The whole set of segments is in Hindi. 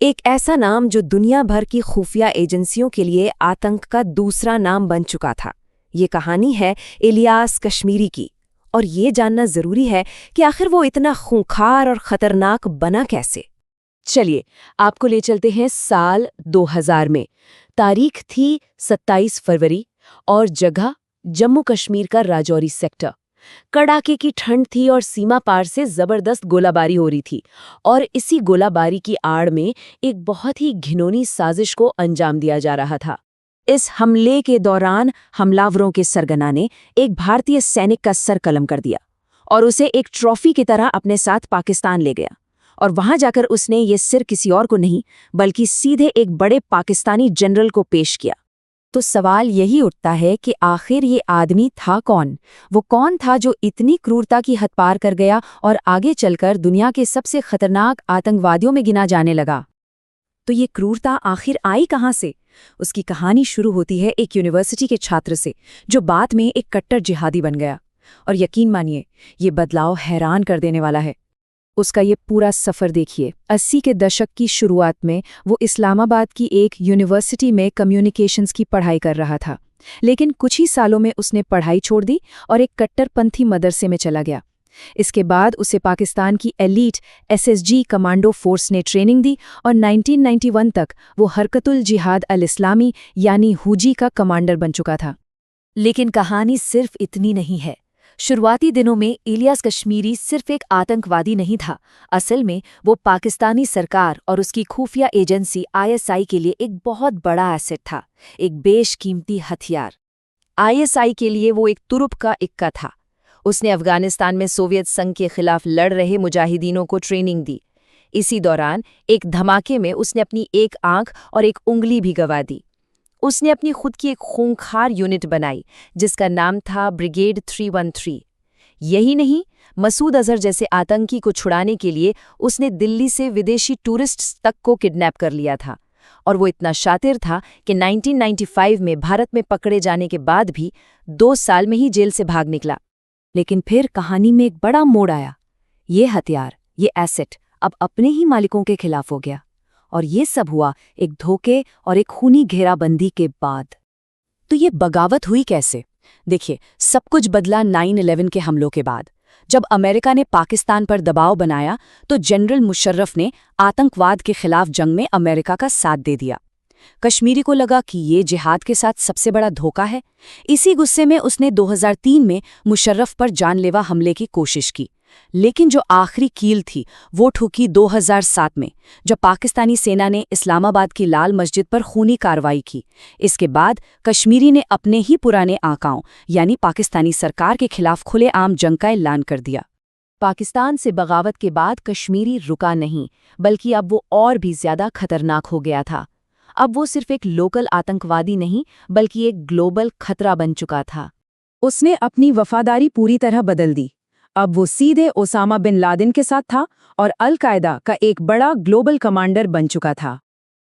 एक ऐसा नाम जो दुनिया भर की खुफिया एजेंसियों के लिए आतंक का दूसरा नाम बन चुका था। ये कहानी है इलियास कश्मीरी की, और ये जानना जरूरी है कि आखिर वो इतना खूंखार और खतरनाक बना कैसे। चलिए आपको ले चलते हैं साल 2000 में। तारीख थी 27 फरवरी और जगह जम्मू कश्मीर का राजौरी सेक्टर। कड़ाके की ठंड थी और सीमा पार से जबरदस्त गोलाबारी हो रही थी, और इसी गोलाबारी की आड़ में एक बहुत ही घिनौनी साजिश को अंजाम दिया जा रहा था। इस हमले के दौरान हमलावरों के सरगना ने एक भारतीय सैनिक का सर कलम कर दिया और उसे एक ट्रॉफी की तरह अपने साथ पाकिस्तान ले गया, और वहां जाकर उसने ये सिर किसी और को नहीं बल्कि सीधे एक बड़े पाकिस्तानी जनरल को पेश किया। तो सवाल यही उठता है कि आखिर ये आदमी था कौन? वो कौन था जो इतनी क्रूरता की हद पार कर गया और आगे चलकर दुनिया के सबसे खतरनाक आतंकवादियों में गिना जाने लगा? तो ये क्रूरता आखिर आई कहाँ से? उसकी कहानी शुरू होती है एक यूनिवर्सिटी के छात्र से, जो बाद में एक कट्टर जिहादी बन गया। और यकीन मानिए, ये बदलाव हैरान कर देने वाला है। उसका ये पूरा सफ़र देखिए। 80 के दशक की शुरुआत में वो इस्लामाबाद की एक यूनिवर्सिटी में कम्युनिकेशंस की पढ़ाई कर रहा था, लेकिन कुछ ही सालों में उसने पढ़ाई छोड़ दी और एक कट्टरपंथी मदरसे में चला गया। इसके बाद उसे पाकिस्तान की एलीट एसएसजी कमांडो फोर्स ने ट्रेनिंग दी और 1991 तक वो हरकतुल जिहाद अल इस्लामी यानी हुजी का कमांडर बन चुका था। लेकिन कहानी सिर्फ इतनी नहीं है। शुरुआती दिनों में इलियास कश्मीरी सिर्फ एक आतंकवादी नहीं था। असल में वो पाकिस्तानी सरकार और उसकी खुफिया एजेंसी आईएसआई के लिए एक बहुत बड़ा एसेट था, एक बेशकीमती हथियार। आईएसआई के लिए वो एक तुरुप का इक्का था। उसने अफगानिस्तान में सोवियत संघ के खिलाफ लड़ रहे मुजाहिदीनों को ट्रेनिंग दी। इसी दौरान एक धमाके में उसने अपनी एक आंख और एक उंगली भी गंवा दी। उसने अपनी खुद की एक खूंखार यूनिट बनाई जिसका नाम था ब्रिगेड 313। यही नहीं, मसूद अजहर जैसे आतंकी को छुड़ाने के लिए उसने दिल्ली से विदेशी टूरिस्ट्स तक को किडनैप कर लिया था। और वो इतना शातिर था कि 1995 में भारत में पकड़े जाने के बाद भी 2 साल में ही जेल से भाग निकला। लेकिन फिर कहानी में एक बड़ा मोड़ आया। ये हथियार, ये एसेट अब अपने ही मालिकों के खिलाफ हो गया, और ये सब हुआ एक धोखे और एक खूनी घेराबंदी के बाद। तो ये बगावत हुई कैसे? देखिए, सब कुछ बदला 9/11 के हमलों के बाद। जब अमेरिका ने पाकिस्तान पर दबाव बनाया तो जनरल मुशर्रफ ने आतंकवाद के खिलाफ जंग में अमेरिका का साथ दे दिया। कश्मीरी को लगा कि ये जिहाद के साथ सबसे बड़ा धोखा है। इसी गुस्से में उसने 2003 में मुशर्रफ पर जानलेवा हमले की कोशिश की, लेकिन जो आखिरी कील थी वो ठुकी 2007 में, जब पाकिस्तानी सेना ने इस्लामाबाद की लाल मस्जिद पर खूनी कार्रवाई की। इसके बाद कश्मीरी ने अपने ही पुराने आकाओं यानी पाकिस्तानी सरकार के खिलाफ खुलेआम जंग का ऐलान कर दिया। पाकिस्तान से बगावत के बाद कश्मीरी रुका नहीं, बल्कि अब वो और भी ज्यादा खतरनाक हो गया था। अब वो सिर्फ एक लोकल आतंकवादी नहीं बल्कि एक ग्लोबल खतरा बन चुका था। उसने अपनी वफादारी पूरी तरह बदल दी। अब वो सीधे ओसामा बिन लादेन के साथ था और अल कायदा का एक बड़ा ग्लोबल कमांडर बन चुका था।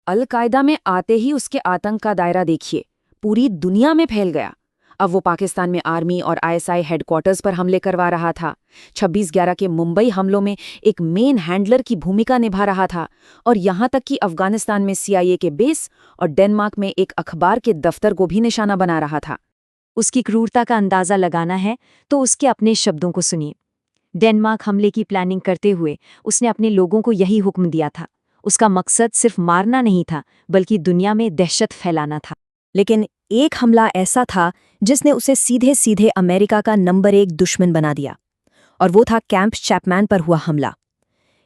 अल कायदा में आते ही उसके आतंक का दायरा देखिए, पूरी दुनिया में फैल गया। अब वो पाकिस्तान में आर्मी और आईएसआई हेडक्वार्टर्स पर हमले करवा रहा था। 26/11 के मुंबई हमलों में एक मेन हैंडलर की भूमिका निभा रहा था, और यहाँ तक कि अफगानिस्तान में सीआईए के बेस और डेनमार्क में एक अखबार के दफ्तर को भी निशाना बना रहा था। उसकी क्रूरता का अंदाज़ा लगाना है तो उसके अपने शब्दों को सुनिए। डेनमार्क हमले की प्लानिंग करते हुए उसने अपने लोगों को यही हुक्म दिया था। उसका मकसद सिर्फ मारना नहीं था बल्कि दुनिया में दहशत फैलाना था। लेकिन एक हमला ऐसा था जिसने उसे सीधे सीधे अमेरिका का नंबर 1 दुश्मन बना दिया, और वो था कैंप चैपमैन पर हुआ हमला।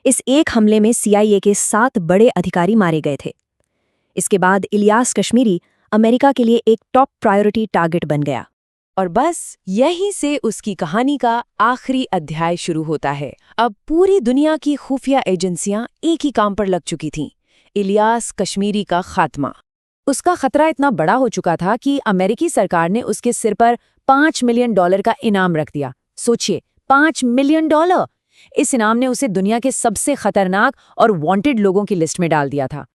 इस एक हमले में सीआईए के 7 बड़े अधिकारी मारे गए थे। इसके बाद इलियास कश्मीरी अमेरिका के लिए एक टॉप प्रायोरिटी टारगेट बन गया। और बस यहीं से उसकी कहानी का आखिरी अध्याय शुरू होता है। अब पूरी दुनिया की खुफिया एजेंसियां एक ही काम पर लग चुकी थीं, इलियास कश्मीरी का खात्मा। उसका खतरा इतना बड़ा हो चुका था कि अमेरिकी सरकार ने उसके सिर पर $5 मिलियन का इनाम रख दिया। सोचिए, $5 मिलियन! इस इनाम ने उसे दुनिया के सबसे खतरनाक और वांटेड लोगों की लिस्ट में डाल दिया था।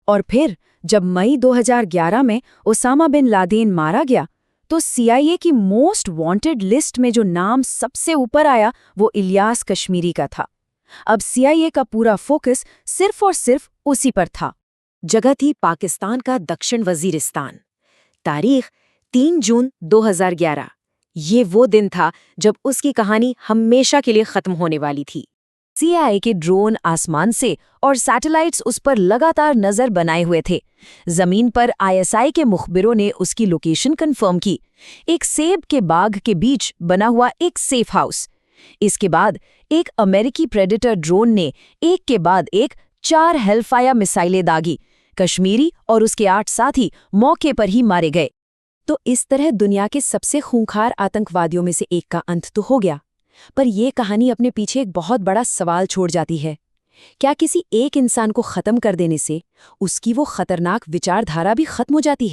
और फिर जब मई 2011 में ओसामा बिन लादेन मारा गया तो सीआईए की मोस्ट वांटेड लिस्ट में जो नाम सबसे ऊपर आया वो इलियास कश्मीरी का था। अब CIA का पूरा फोकस सिर्फ और सिर्फ उसी पर था। जगह थी पाकिस्तान का दक्षिण वजीरिस्तान। तारीख 3 जून 2011। ये वो दिन था जब उसकी कहानी हमेशा के लिए खत्म होने वाली थी। CIA के ड्रोन आसमान से और सैटेलाइट्स उस पर लगातार नजर बनाए हुए थे। जमीन पर ISI के मुखबिरों ने उसकी लोकेशन कंफर्म की, एक सेब के बाग के बीच बना हुआ एक सेफ हाउस। इसके बाद एक अमेरिकी प्रेडेटर ड्रोन ने एक के बाद एक 4 हेलफायर मिसाइलें दागी। कश्मीरी और उसके 8 साथी मौके पर ही मारे गए। तो इस तरह दुनिया के सबसे खूंखार आतंकवादियों में से एक का अंत तो हो गया, पर यह कहानी अपने पीछे एक बहुत बड़ा सवाल छोड़ जाती है। क्या किसी एक इंसान को खत्म कर देने से उसकी वो खतरनाक विचारधारा भी खत्म हो जाती है?